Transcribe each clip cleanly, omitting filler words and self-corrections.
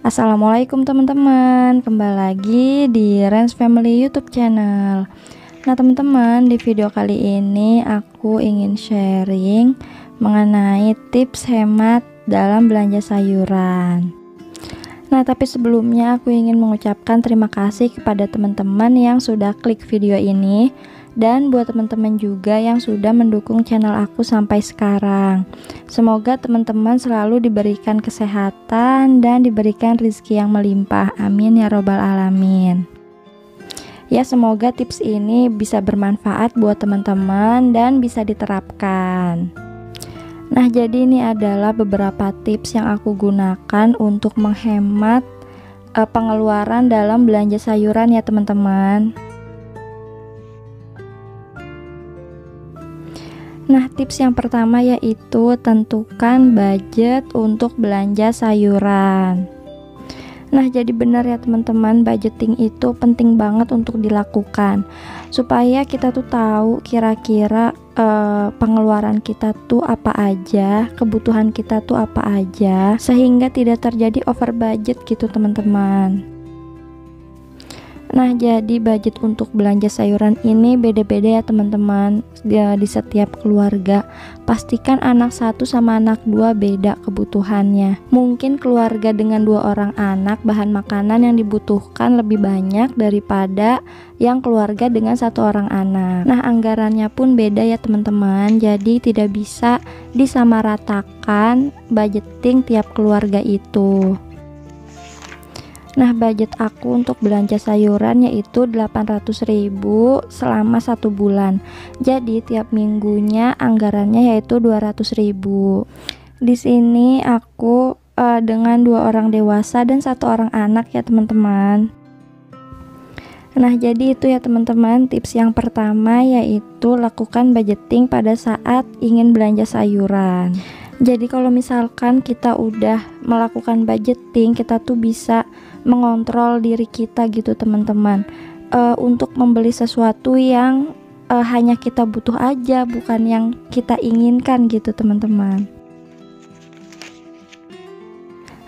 Assalamualaikum teman-teman, kembali lagi di Rens Family YouTube channel. Nah teman-teman, di video kali ini aku ingin sharing mengenai tips hemat dalam belanja sayuran. Nah tapi sebelumnya aku ingin mengucapkan terima kasih kepada teman-teman yang sudah klik video ini, dan buat teman-teman juga yang sudah mendukung channel aku sampai sekarang. Semoga teman-teman selalu diberikan kesehatan dan diberikan rezeki yang melimpah, amin ya robbal alamin. Ya, semoga tips ini bisa bermanfaat buat teman-teman dan bisa diterapkan. Nah jadi ini adalah beberapa tips yang aku gunakan untuk menghemat pengeluaran dalam belanja sayuran ya teman-teman. Nah tips yang pertama yaitu tentukan budget untuk belanja sayuran. Nah jadi benar ya teman-teman, budgeting itu penting banget untuk dilakukan supaya kita tuh tahu kira-kira pengeluaran kita tuh apa aja, kebutuhan kita tuh apa aja, sehingga tidak terjadi over budget gitu teman-teman. Nah jadi budget untuk belanja sayuran ini beda-beda ya teman-teman, di setiap keluarga. Pastikan anak satu sama anak dua beda kebutuhannya. Mungkin keluarga dengan 2 orang anak bahan makanan yang dibutuhkan lebih banyak daripada yang keluarga dengan 1 orang anak. Nah anggarannya pun beda ya teman-teman, jadi tidak bisa disamaratakan budgeting tiap keluarga itu. Nah budget aku untuk belanja sayuran yaitu 800.000 selama 1 bulan. Jadi tiap minggunya anggarannya yaitu 200.000. Di sini aku dengan 2 orang dewasa dan 1 orang anak ya teman-teman. Nah jadi itu ya teman-teman, tips yang pertama yaitu lakukan budgeting pada saat ingin belanja sayuran. Jadi kalau misalkan kita udah melakukan budgeting, kita tuh bisa mengontrol diri kita gitu teman-teman, untuk membeli sesuatu yang hanya kita butuh aja, bukan yang kita inginkan gitu teman-teman.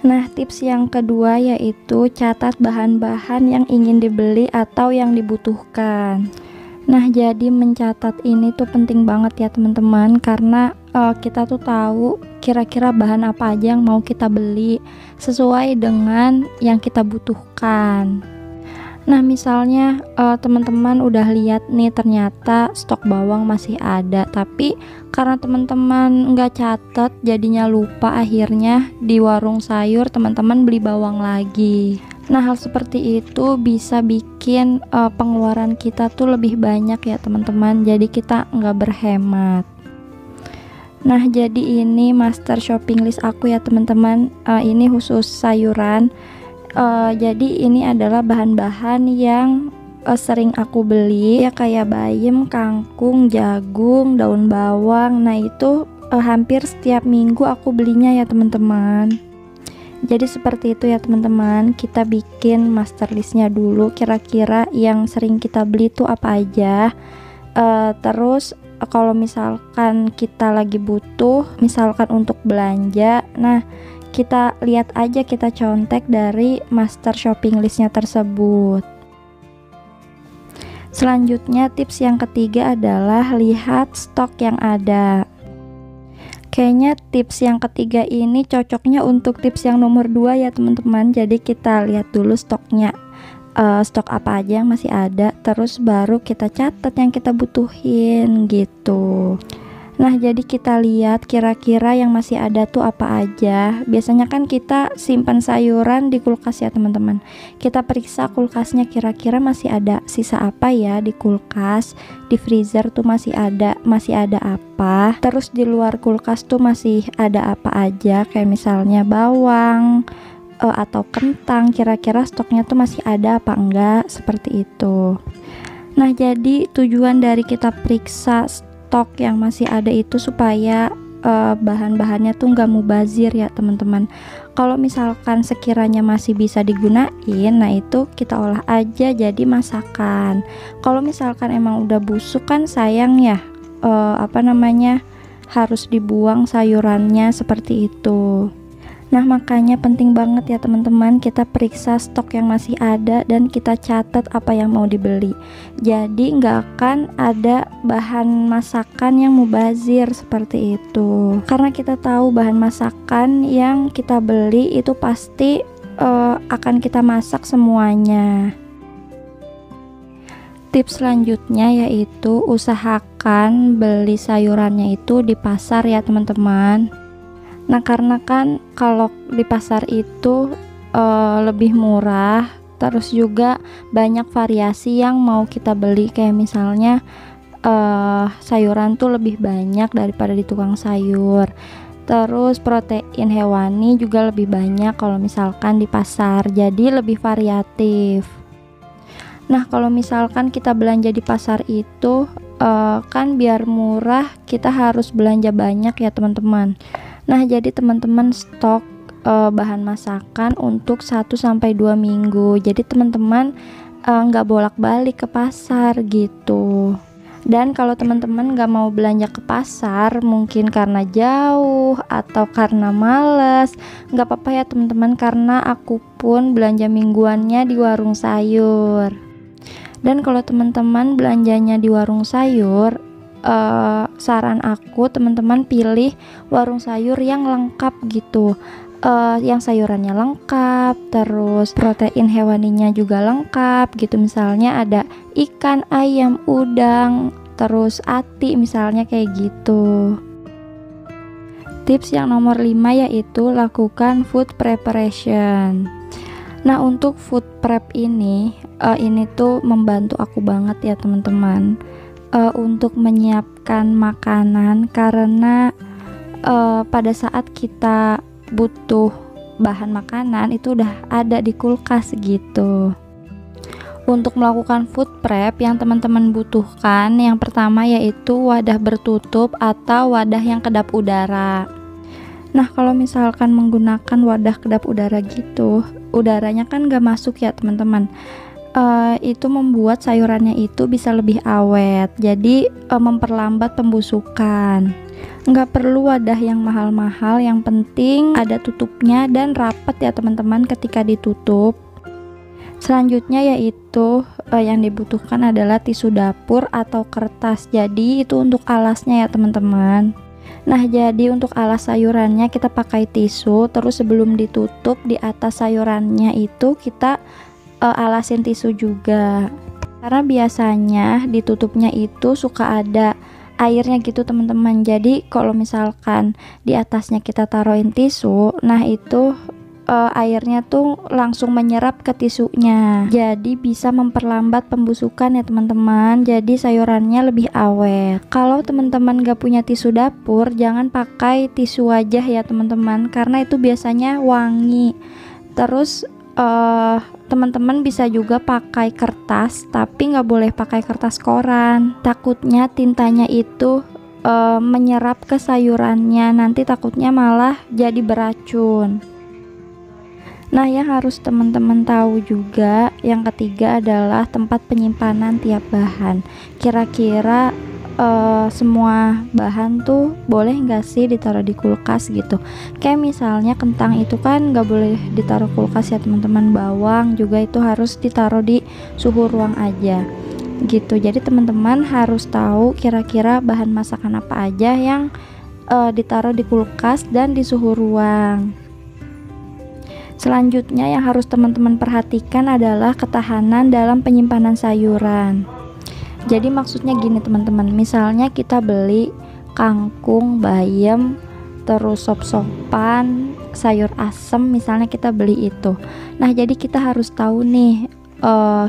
Nah tips yang kedua yaitu catat bahan-bahan yang ingin dibeli atau yang dibutuhkan. Nah jadi mencatat ini tuh penting banget ya teman-teman, karena kita tuh tahu kira-kira bahan apa aja yang mau kita beli sesuai dengan yang kita butuhkan. Nah misalnya teman-teman udah lihat nih ternyata stok bawang masih ada, tapi karena teman-teman nggak catat jadinya lupa, akhirnya di warung sayur teman-teman beli bawang lagi. Nah hal seperti itu bisa bikin pengeluaran kita tuh lebih banyak ya teman-teman, jadi kita nggak berhemat. Nah jadi ini master shopping list aku ya teman-teman, ini khusus sayuran. Jadi ini adalah bahan-bahan yang sering aku beli ya, kayak bayam, kangkung, jagung, daun bawang. Nah itu hampir setiap minggu aku belinya ya teman-teman. Jadi seperti itu ya teman-teman, kita bikin master listnya dulu, kira-kira yang sering kita beli tuh apa aja. Terus kalau misalkan kita lagi butuh, misalkan untuk belanja, nah kita lihat aja, kita contek dari master shopping listnya tersebut. Selanjutnya tips yang ketiga adalah lihat stok yang ada. Kayaknya tips yang ketiga ini cocoknya untuk tips yang nomor 2 ya teman-teman. Jadi kita lihat dulu stoknya, stok apa aja yang masih ada, terus baru kita catat yang kita butuhin gitu. Nah jadi kita lihat kira-kira yang masih ada tuh apa aja. Biasanya kan kita simpan sayuran di kulkas ya teman-teman, kita periksa kulkasnya kira-kira masih ada sisa apa ya di kulkas, di freezer tuh masih ada apa, terus di luar kulkas tuh masih ada apa aja, kayak misalnya bawang atau kentang, kira-kira stoknya tuh masih ada apa enggak, seperti itu. Nah jadi tujuan dari kita periksa stok yang masih ada itu supaya bahan-bahannya tuh nggak mubazir ya teman-teman. Kalau misalkan sekiranya masih bisa digunain, nah itu kita olah aja jadi masakan. Kalau misalkan emang udah busuk kan sayang ya, harus dibuang sayurannya, seperti itu. Nah, makanya penting banget ya teman-teman, kita periksa stok yang masih ada dan kita catat apa yang mau dibeli. Jadi nggak akan ada bahan masakan yang mubazir seperti itu. Karena kita tahu bahan masakan yang kita beli itu pasti akan kita masak semuanya. Tips selanjutnya yaitu usahakan beli sayurannya itu di pasar ya teman-teman. Nah, karena kan kalau di pasar itu lebih murah, terus juga banyak variasi yang mau kita beli, kayak misalnya sayuran tuh lebih banyak daripada di tukang sayur. Terus protein hewani juga lebih banyak kalau misalkan di pasar, jadi lebih variatif. Nah, kalau misalkan kita belanja di pasar itu kan biar murah kita harus belanja banyak ya teman-teman. Nah, jadi teman-teman stok bahan masakan untuk 1-2 minggu. Jadi teman-teman nggak bolak-balik ke pasar gitu. Dan kalau teman-teman nggak mau belanja ke pasar, mungkin karena jauh atau karena males, nggak apa-apa ya teman-teman, karena aku pun belanja mingguannya di warung sayur. Dan kalau teman-teman belanjanya di warung sayur, saran aku teman-teman pilih warung sayur yang lengkap gitu, yang sayurannya lengkap, terus protein hewaninya juga lengkap gitu. Misalnya ada ikan, ayam, udang, terus ati misalnya kayak gitu. Tips yang nomor 5 yaitu lakukan food preparation. Nah, untuk food prep ini tuh membantu aku banget ya teman-teman, untuk menyiapkan makanan, karena pada saat kita butuh bahan makanan itu udah ada di kulkas gitu. Untuk melakukan food prep yang teman-teman butuhkan, yang pertama yaitu wadah bertutup atau wadah yang kedap udara. Nah, kalau misalkan menggunakan wadah kedap udara gitu, udaranya kan gak masuk ya teman-teman. Itu membuat sayurannya itu bisa lebih awet, jadi memperlambat pembusukan. Nggak perlu wadah yang mahal-mahal, yang penting ada tutupnya dan rapat ya teman-teman ketika ditutup. Selanjutnya yaitu yang dibutuhkan adalah tisu dapur atau kertas. Jadi itu untuk alasnya ya teman-teman. Nah, jadi untuk alas sayurannya kita pakai tisu, terus sebelum ditutup di atas sayurannya itu kita alasin tisu juga, karena biasanya ditutupnya itu suka ada airnya gitu teman-teman. Jadi kalau misalkan di atasnya kita taruhin tisu, nah itu airnya tuh langsung menyerap ke tisunya, jadi bisa memperlambat pembusukan ya teman-teman. Jadi sayurannya lebih awet. Kalau teman-teman gak punya tisu dapur, jangan pakai tisu wajah ya teman-teman, karena itu biasanya wangi. Terus teman-teman bisa juga pakai kertas, tapi nggak boleh pakai kertas koran, takutnya tintanya itu menyerap ke sayurannya, nanti takutnya malah jadi beracun. Nah, yang harus teman-teman tahu juga yang ketiga adalah tempat penyimpanan tiap bahan. Kira-kira semua bahan tuh boleh nggak sih ditaruh di kulkas gitu. Kayak misalnya kentang itu kan nggak boleh ditaruh kulkas ya teman-teman, bawang juga itu harus ditaruh di suhu ruang aja gitu. Jadi teman-teman harus tahu kira-kira bahan masakan apa aja yang ditaruh di kulkas dan di suhu ruang. Selanjutnya yang harus teman-teman perhatikan adalah ketahanan dalam penyimpanan sayuran. Jadi maksudnya gini teman-teman, misalnya kita beli kangkung, bayam, terus sop-sopan, sayur asem, misalnya kita beli itu. Nah, jadi kita harus tahu nih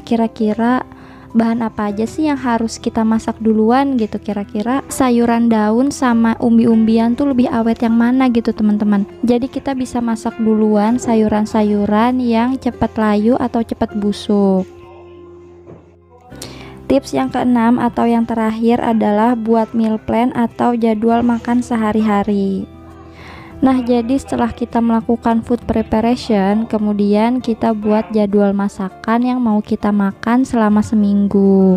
kira-kira bahan apa aja sih yang harus kita masak duluan gitu. Kira-kira sayuran daun sama umbi-umbian tuh lebih awet yang mana gitu teman-teman. Jadi kita bisa masak duluan sayuran-sayuran yang cepat layu atau cepat busuk. Tips yang keenam atau yang terakhir adalah buat meal plan atau jadwal makan sehari-hari. Nah, jadi setelah kita melakukan food preparation, kemudian kita buat jadwal masakan yang mau kita makan selama seminggu.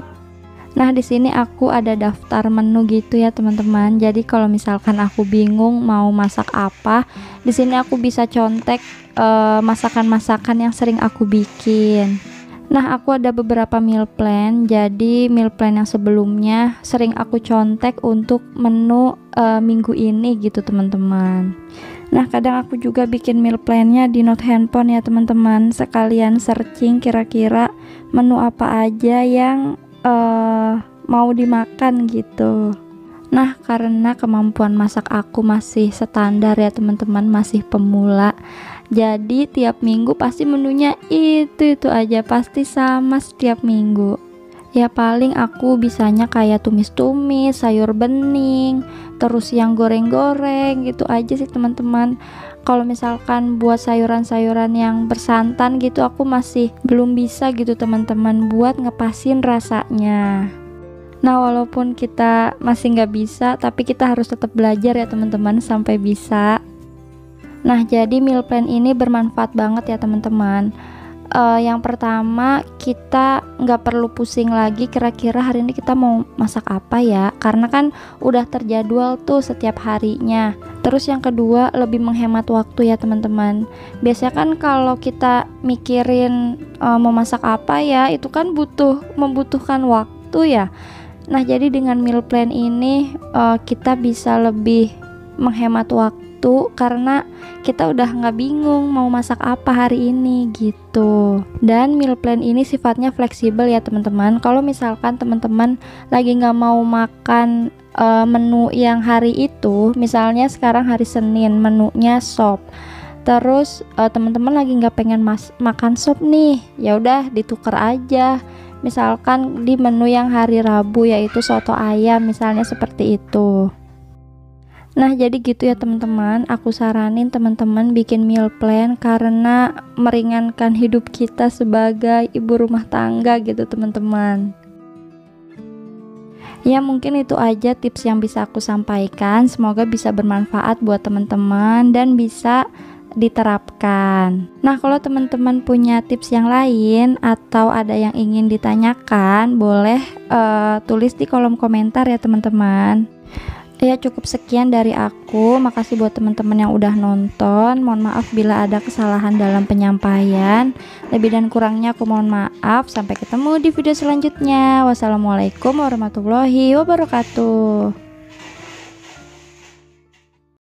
Nah, di sini aku ada daftar menu gitu ya, teman-teman. Jadi kalau misalkan aku bingung mau masak apa, di sini aku bisa contek masakan-masakan yang sering aku bikin. Nah, aku ada beberapa meal plan. Jadi meal plan yang sebelumnya sering aku contek untuk menu minggu ini gitu, teman-teman. Nah, kadang aku juga bikin meal plannya di note handphone ya, teman-teman. Sekalian searching kira-kira menu apa aja yang mau dimakan gitu. Nah, karena kemampuan masak aku masih standar ya, teman-teman, masih pemula. Jadi tiap minggu pasti menunya itu aja, pasti sama setiap minggu. Ya paling aku bisanya kayak tumis-tumis, sayur bening, terus yang goreng-goreng gitu aja sih, teman-teman. Kalau misalkan buat sayuran-sayuran yang bersantan gitu, aku masih belum bisa gitu, teman-teman, buat ngepasin rasanya. Nah, walaupun kita masih nggak bisa, tapi kita harus tetap belajar ya, teman-teman, sampai bisa. Nah, jadi meal plan ini bermanfaat banget ya, teman-teman. Yang pertama, kita nggak perlu pusing lagi kira-kira hari ini kita mau masak apa ya, karena kan udah terjadwal tuh setiap harinya. Terus yang kedua, lebih menghemat waktu ya, teman-teman. Biasanya kan kalau kita mikirin mau masak apa ya, itu kan membutuhkan waktu ya. Nah, jadi dengan meal plan ini kita bisa lebih menghemat waktu karena kita udah nggak bingung mau masak apa hari ini gitu. Dan meal plan ini sifatnya fleksibel ya, teman-teman. Kalau misalkan teman-teman lagi nggak mau makan menu yang hari itu, misalnya sekarang hari Senin menunya sop, terus teman-teman lagi nggak pengen makan sop nih, ya udah ditukar aja. Misalkan di menu yang hari Rabu yaitu soto ayam, misalnya seperti itu. Nah, jadi gitu ya, teman-teman. Aku saranin teman-teman bikin meal plan karena meringankan hidup kita sebagai ibu rumah tangga gitu, teman-teman. Ya, mungkin itu aja tips yang bisa aku sampaikan. Semoga bisa bermanfaat buat teman-teman dan bisa diterapkan. Nah, kalau teman-teman punya tips yang lain atau ada yang ingin ditanyakan, boleh tulis di kolom komentar ya, teman-teman. Ya, cukup sekian dari aku. Makasih buat teman-teman yang udah nonton. Mohon maaf bila ada kesalahan dalam penyampaian. Lebih dan kurangnya aku mohon maaf. Sampai ketemu di video selanjutnya. Wassalamualaikum warahmatullahi wabarakatuh.